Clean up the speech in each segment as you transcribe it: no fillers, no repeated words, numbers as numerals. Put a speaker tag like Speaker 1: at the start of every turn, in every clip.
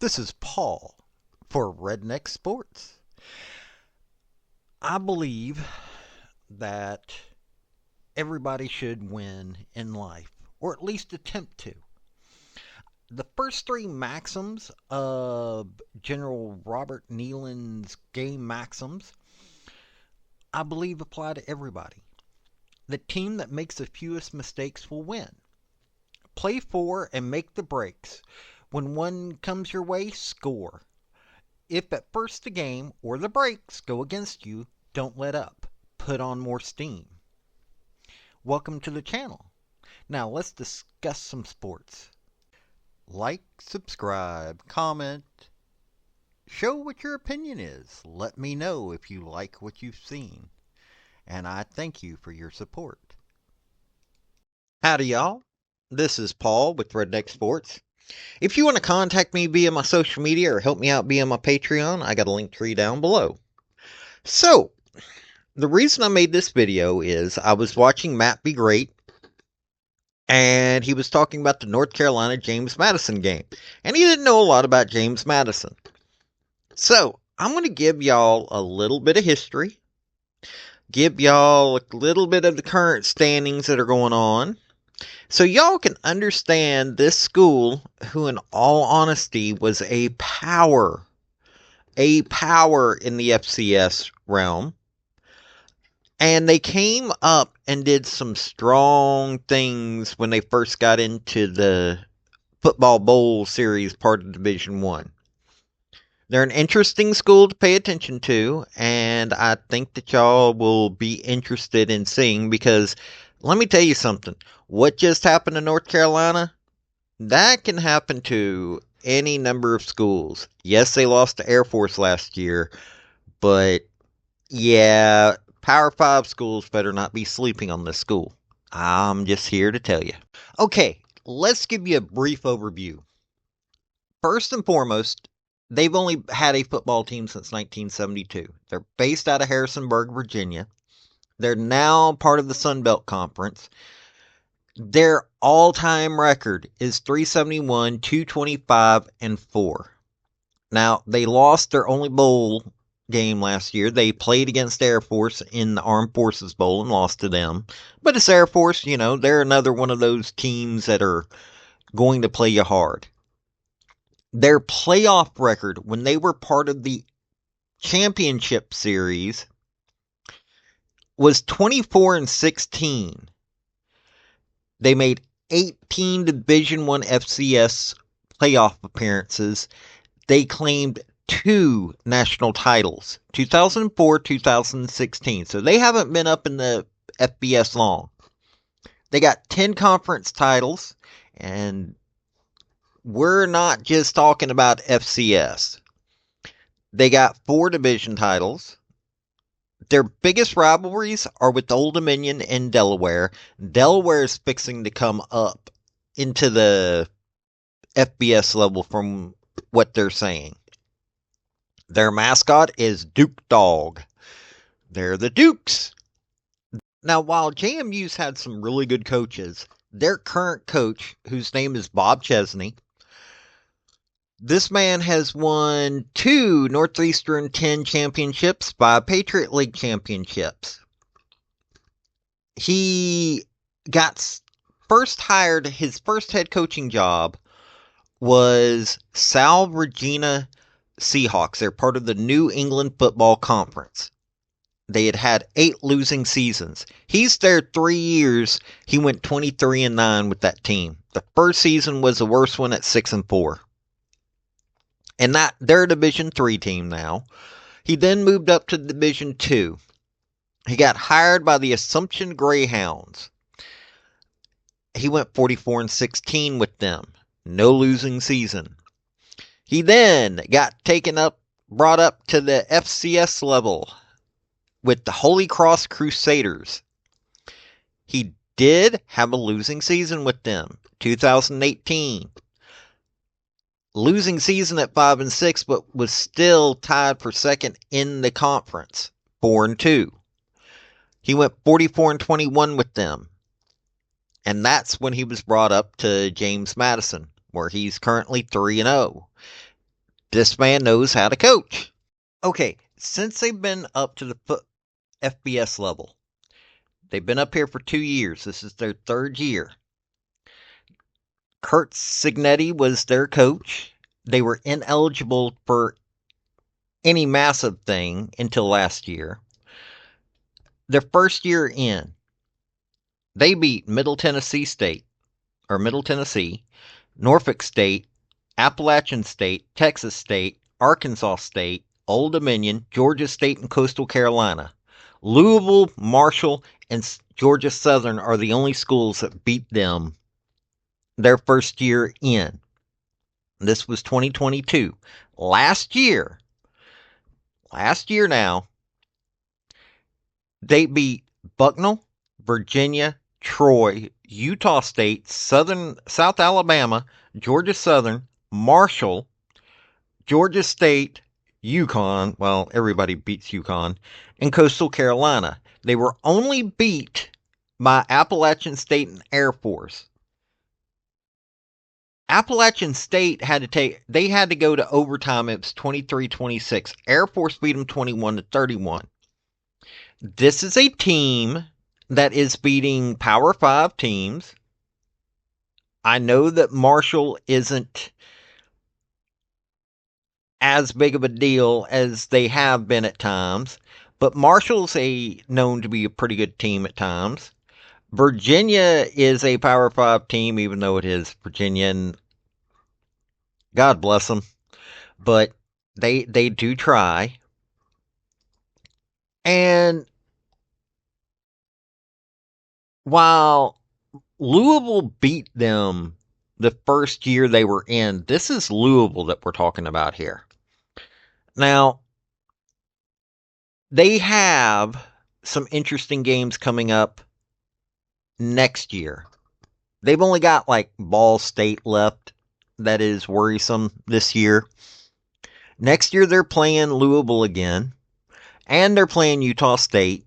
Speaker 1: This is Paul for Redneck Sports. I believe that everybody should win in life, or at least attempt to. The first three maxims of General Robert Neyland's game maxims, I believe apply to everybody. The team that makes the fewest mistakes will win. Play for and make the breaks. When one comes your way, score. If at first the game or the breaks go against you, don't let up. Put on more steam. Welcome to the channel. Now let's discuss some sports. Like, subscribe, comment. Show what your opinion is. Let me know if you like what you've seen. And I thank you for your support. Howdy y'all. This is Paul with Redneck Sports. If you want to contact me via my social media or help me out via my Patreon, I got a link tree down below. So, the reason I made this video is I was watching Mattbegreat, and he was talking about the North Carolina James Madison game. And he didn't know a lot about James Madison. So, I'm going to give y'all a little bit of history, give y'all a little bit of the current standings that are going on, so y'all can understand this school, who in all honesty was a power in the FCS realm. And they came up and did some strong things when they first got into the Football Bowl series part of Division I. They're an interesting school to pay attention to, and I think that y'all will be interested in seeing, because let me tell you something. What just happened to North Carolina? That can happen to any number of schools. Yes, they lost to Air Force last year, but yeah, Power 5 schools better not be sleeping on this school. I'm just here to tell you. Okay, let's give you a brief overview. First and foremost, they've only had a football team since 1972. They're based out of Harrisonburg, Virginia. They're now part of the Sun Belt Conference. Their all-time record is 371, 225, and 4. Now, they lost their only bowl game last year. They played against Air Force in the Armed Forces Bowl and lost to them. But it's Air Force, you know, they're another one of those teams that are going to play you hard. Their playoff record, when they were part of the championship series, was 24-16. They made 18 Division I FCS playoff appearances. They claimed 2 national titles, 2004, 2016. So they haven't been up in the FBS long. They got 10 conference titles, and we're not just talking about FCS. They got 4 division titles. Their biggest rivalries are with Old Dominion and Delaware. Delaware is fixing to come up into the FBS level from what they're saying. Their mascot is Duke Dog. They're the Dukes. Now, while JMU's had some really good coaches, their current coach, whose name is Bob Chesney, this man has won 2 Northeastern 10 championships, 5 Patriot League championships. He got first hired, his first head coaching job was Sal Regina Seahawks. They're part of the New England Football Conference. They had had 8 losing seasons. He's there 3 years. He went 23-9 with that team. The first season was the worst one at 6-4. And they're a Division III team now. He then moved up to Division II. He got hired by the Assumption Greyhounds. He went 44-16 with them. No losing season. He then got brought up to the FCS level with the Holy Cross Crusaders. He did have a losing season with them, 2018. Losing season at 5-6, but was still tied for second in the conference, 4-2. He went 44-21 with them. And that's when he was brought up to James Madison, where he's currently 3-0. This man knows how to coach. Okay, since they've been up to the FBS level, they've been up here for 2 years. This is their third year. Kurt Signetti was their coach. They were ineligible for any massive thing until last year. Their first year in, they beat Middle Tennessee State, or Middle Tennessee, Norfolk State, Appalachian State, Texas State, Arkansas State, Old Dominion, Georgia State, and Coastal Carolina. Louisville, Marshall, and Georgia Southern are the only schools that beat them their first year in. This was 2022. Last year now, they beat Bucknell, Virginia, Troy, Utah State, South Alabama, Georgia Southern, Marshall, Georgia State, UConn, well, everybody beats UConn, and Coastal Carolina. They were only beat by Appalachian State and Air Force. Appalachian State had to go to overtime. It was 23-26. Air Force beat them 21-31. This is a team that is beating Power 5 teams. I know that Marshall isn't as big of a deal as they have been at times, but Marshall's known to be a pretty good team at times. Virginia is a Power 5 team, even though it is Virginia, and God bless them, but they do try. And while Louisville beat them the first year they were in, this is Louisville that we're talking about here. Now, they have some interesting games coming up next year. They've only got like Ball State left. That is worrisome this year. Next year they're playing Louisville again, and they're playing Utah State.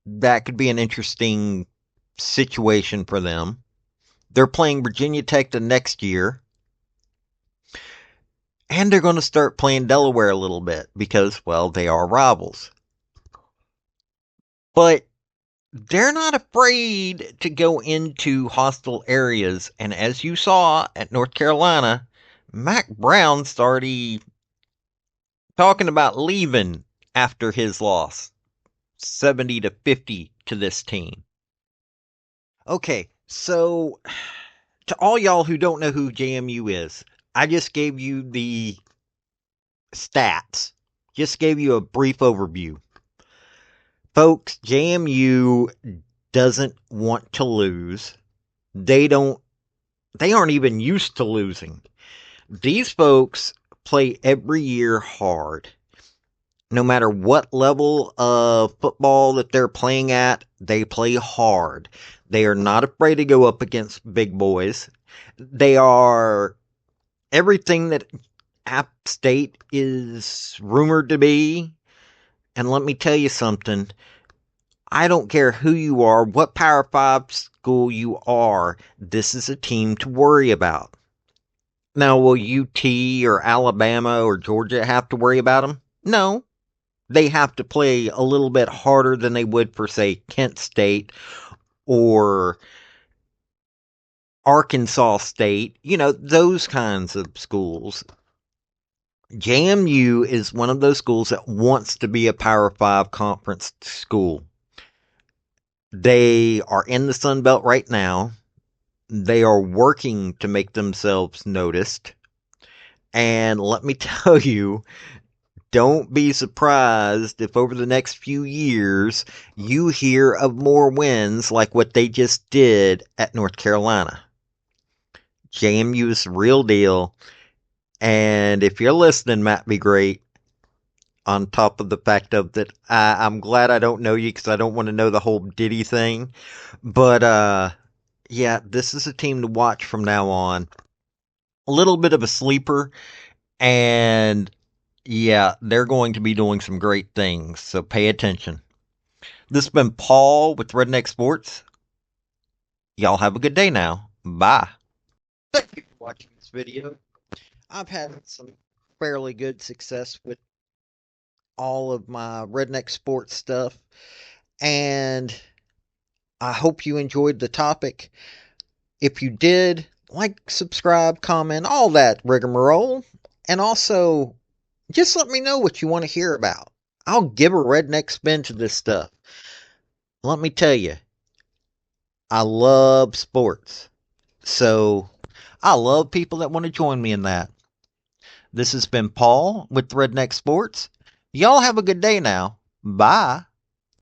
Speaker 1: That could be an interesting situation for them. They're playing Virginia Tech the next year, and they're going to start playing Delaware a little bit because, well, they are rivals. But they're not afraid to go into hostile areas, and as you saw at North Carolina, Mac Brown's already talking about leaving after his loss, 70-50 to this team. Okay, so to all y'all who don't know who JMU is, I just gave you the stats, just gave you a brief overview. Folks, JMU doesn't want to lose. They aren't even used to losing. These folks play every year hard. No matter what level of football that they're playing at, they play hard. They are not afraid to go up against big boys. They are everything that App State is rumored to be. And let me tell you something. I don't care who you are, what Power 5 school you are, this is a team to worry about. Now, will UT or Alabama or Georgia have to worry about them? No. They have to play a little bit harder than they would for, say, Kent State or Arkansas State. You know, those kinds of schools. JMU is one of those schools that wants to be a Power 5 conference school. They are in the Sun Belt right now. They are working to make themselves noticed. And let me tell you, don't be surprised if over the next few years you hear of more wins like what they just did at North Carolina. JMU is the real deal. And if you're listening, Mattbegreat, on top of the fact of that, I'm glad I don't know you because I don't want to know the whole Diddy thing. But, yeah, this is a team to watch from now on. A little bit of a sleeper, and yeah, they're going to be doing some great things, so pay attention. This has been Paul with Redneck Sports. Y'all have a good day now. Bye. Thank you for watching this video. I've had some fairly good success with all of my redneck sports stuff. And I hope you enjoyed the topic. If you did, like, subscribe, comment, all that rigmarole. And also, just let me know what you want to hear about. I'll give a redneck spin to this stuff. Let me tell you, I love sports. So I love people that want to join me in that. This has been Paul with Redneck Sports. Y'all have a good day now. Bye.